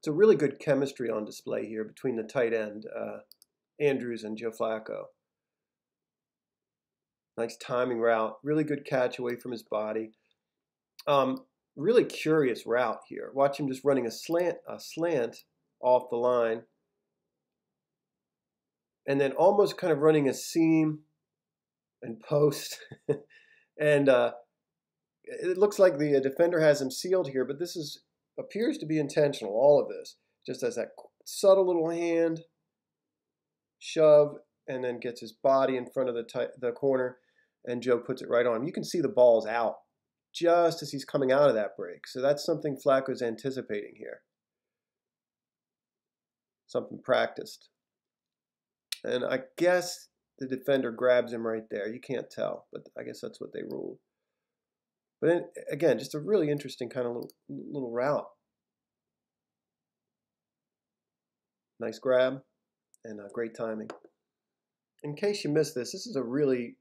It's a really good chemistry on display here between the tight end, Andrews, and Joe Flacco. Nice timing route, really good catch away from his body. Really curious route here. Watch him just running a slant off the line, and then almost kind of running a seam and post. And it looks like the defender has him sealed here, but this appears to be intentional, all of this. Just as that subtle little hand shove, and then gets his body in front of the corner, and Joe puts it right on him. You can see the ball's out just as he's coming out of that break. So that's something Flacco's anticipating here. Something practiced. And I guess the defender grabs him right there. You can't tell, but I guess that's what they ruled. But then, again, just a really interesting kind of little route. Nice grab and great timing. In case you missed this is a really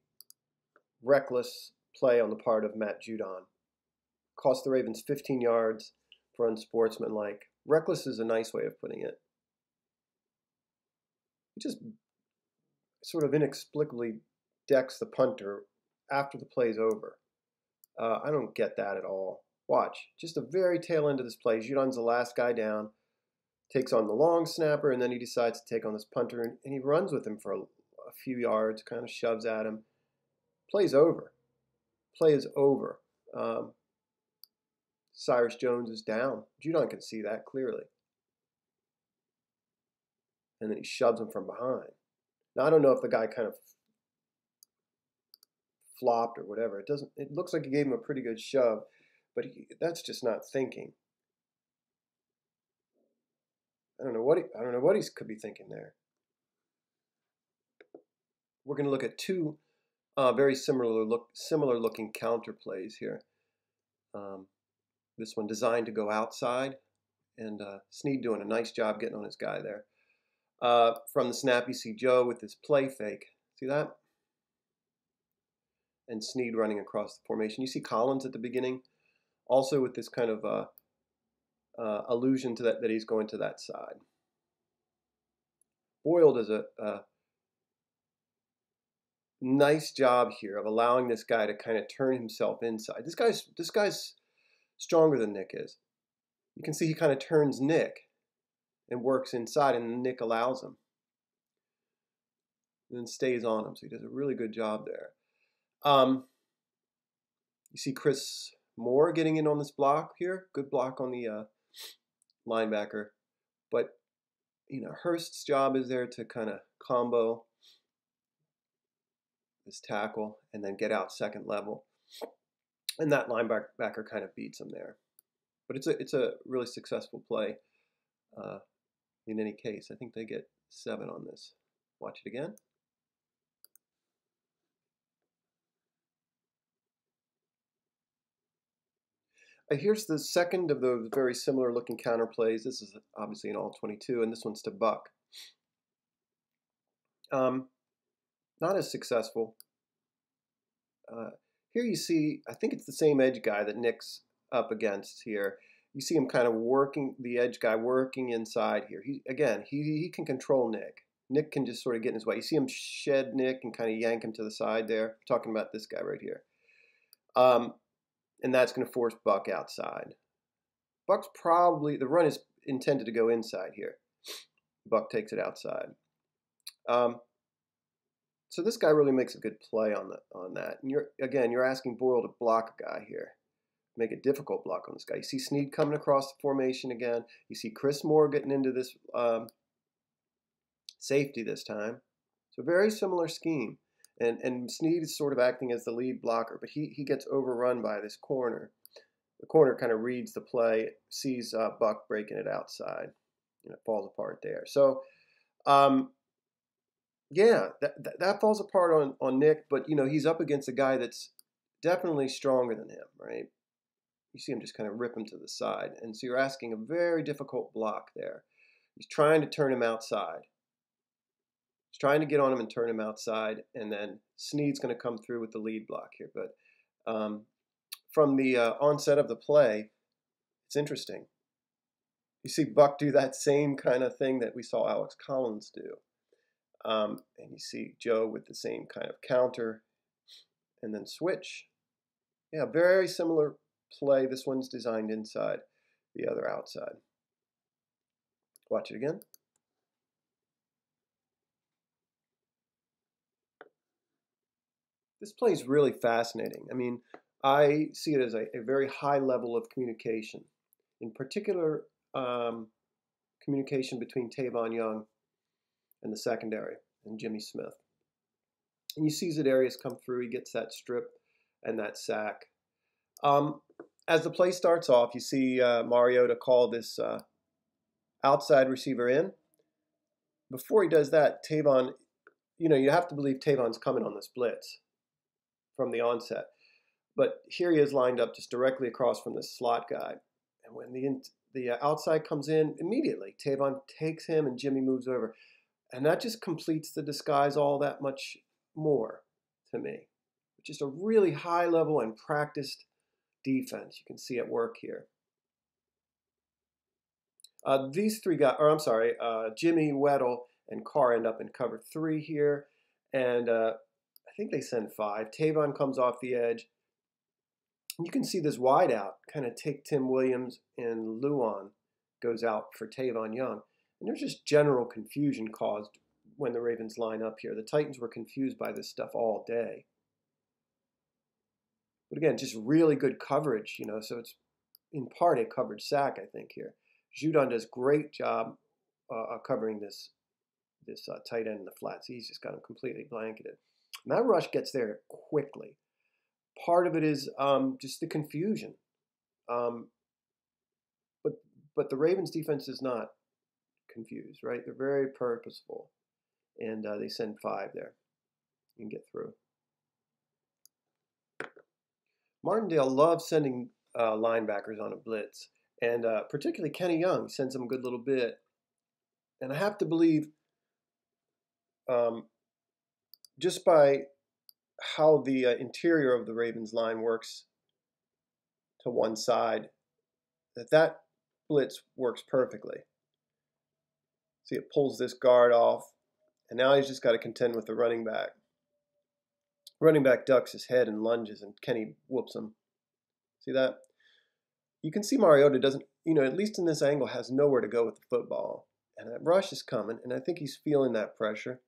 reckless play on the part of Matt Judon. Cost the Ravens 15 yards for unsportsmanlike. Reckless is a nice way of putting it. He just sort of inexplicably decks the punter after the play's over. I don't get that at all. Watch, just the very tail end of this play. Judon's the last guy down, takes on the long snapper, and then he decides to take on this punter, and he runs with him for a few yards, kind of shoves at him. Play's over. Play is over. Cyrus Jones is down. Judon can see that clearly. And then he shoves him from behind. Now, I don't know if the guy kind of flopped or whatever. It looks like he gave him a pretty good shove, but that's just not thinking. I don't know what he could be thinking there. We're going to look at two very similar looking counter plays here. This one designed to go outside, and Snead doing a nice job getting on his guy there. From the snap, you see Joe with his play fake. See that? And Snead running across the formation. You see Collins at the beginning, also with this kind of allusion to that he's going to that side. Boyle does a nice job here of allowing this guy to kind of turn himself inside. This guy's stronger than Nick is. You can see he kind of turns Nick and works inside, and Nick allows him. And then stays on him, so he does a really good job there. You see Chris Moore getting in on this block here. Good block on the linebacker. But, Hurst's job is there to kind of combo this tackle and then get out second level. And that linebacker kind of beats him there. But it's a really successful play in any case. I think they get 7 on this. Watch it again. Here's the second of those very similar looking counter plays. This is obviously an all-22, and this one's to Buck. Not as successful. Here you see, I think it's the same edge guy that Nick's up against here. You see him kind of working, the edge guy working inside here. He can control Nick. Nick can just sort of get in his way. You see him shed Nick and kind of yank him to the side there. I'm talking about this guy right here. And that's going to force Buck outside. Buck's probably, the run is intended to go inside here. Buck takes it outside. So this guy really makes a good play on that. And you're asking Boyle to block a guy here. Make a difficult block on this guy. You see Snead coming across the formation again. You see Chris Moore getting into this safety this time. So very similar scheme. And Snead is sort of acting as the lead blocker, but he gets overrun by this corner. The corner kind of reads the play, sees Buck breaking it outside, and it falls apart there. So, yeah, that falls apart on Nick, but he's up against a guy that's definitely stronger than him, right? You see him just kind of rip him to the side, and so you're asking a very difficult block there. He's trying to turn him outside. He's trying to get on him and turn him outside, and then Snead's going to come through with the lead block here. But from the onset of the play, it's interesting. You see Buck do that same kind of thing that we saw Alex Collins do. And you see Joe with the same kind of counter and then switch. Yeah, very similar play. This one's designed inside, the other outside. Watch it again. This play is really fascinating. I mean, I see it as a very high level of communication. In particular, communication between Tavon Young and the secondary and Jimmy Smith. And you see Za'Darius come through. He gets that strip and that sack. As the play starts off, you see Mariota call this outside receiver in. Before he does that, Tavon, you have to believe Tavon's coming on this blitz from the onset. But here he is lined up just directly across from this slot guy. And when the outside comes in, immediately Tavon takes him and Jimmy moves over. And that just completes the disguise all that much more to me. Just a really high level and practiced defense you can see at work here. These three guys, or I'm sorry, Jimmy, Weddle, and Carr end up in cover 3 here. And I think they send 5. Tavon comes off the edge. You can see this wide out kind of take Tim Williams, and Luan goes out for Tavon Young. And there's just general confusion caused when the Ravens line up here. The Titans were confused by this stuff all day. But again, just really good coverage, so it's in part a covered sack, I think, here. Judon does a great job covering this tight end in the flats. He's just got him completely blanketed. And that rush gets there quickly. Part of it is just the confusion. But the Ravens defense is not confused, right? They're very purposeful. And they send 5 there. You can get through. Martindale loves sending linebackers on a blitz. And particularly Kenny Young sends them a good little bit. And I have to believe just by how the interior of the Ravens line works to one side, that blitz works perfectly. See, it pulls this guard off, and now he's just got to contend with the running back. Running back ducks his head and lunges, and Kenny whoops him. See that? You can see Mariota doesn't, at least in this angle, has nowhere to go with the football. And that rush is coming, and I think he's feeling that pressure.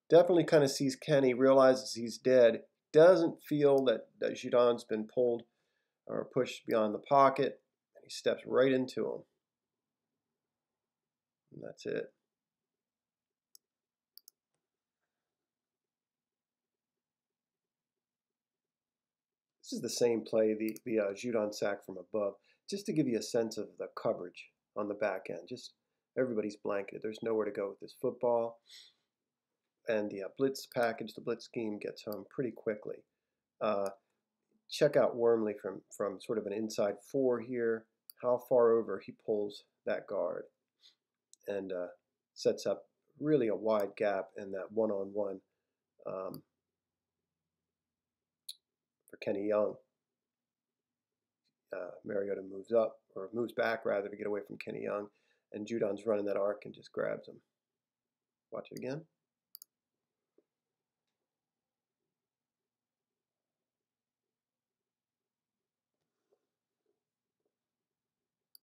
Definitely kind of sees Kenny, realizes he's dead, doesn't feel that Judon's been pulled or pushed beyond the pocket, and he steps right into him. And that's it. This is the same play, the Judon sack from above, just to give you a sense of the coverage on the back end. Just everybody's blanketed. There's nowhere to go with this football. And the blitz package, the blitz scheme gets home pretty quickly. Check out Wormley from sort of an inside 4 here, how far over he pulls that guard and sets up really a wide gap in that one-on-one for Kenny Young. Mariota moves back rather to get away from Kenny Young, and Judon's running that arc and just grabs him. Watch it again.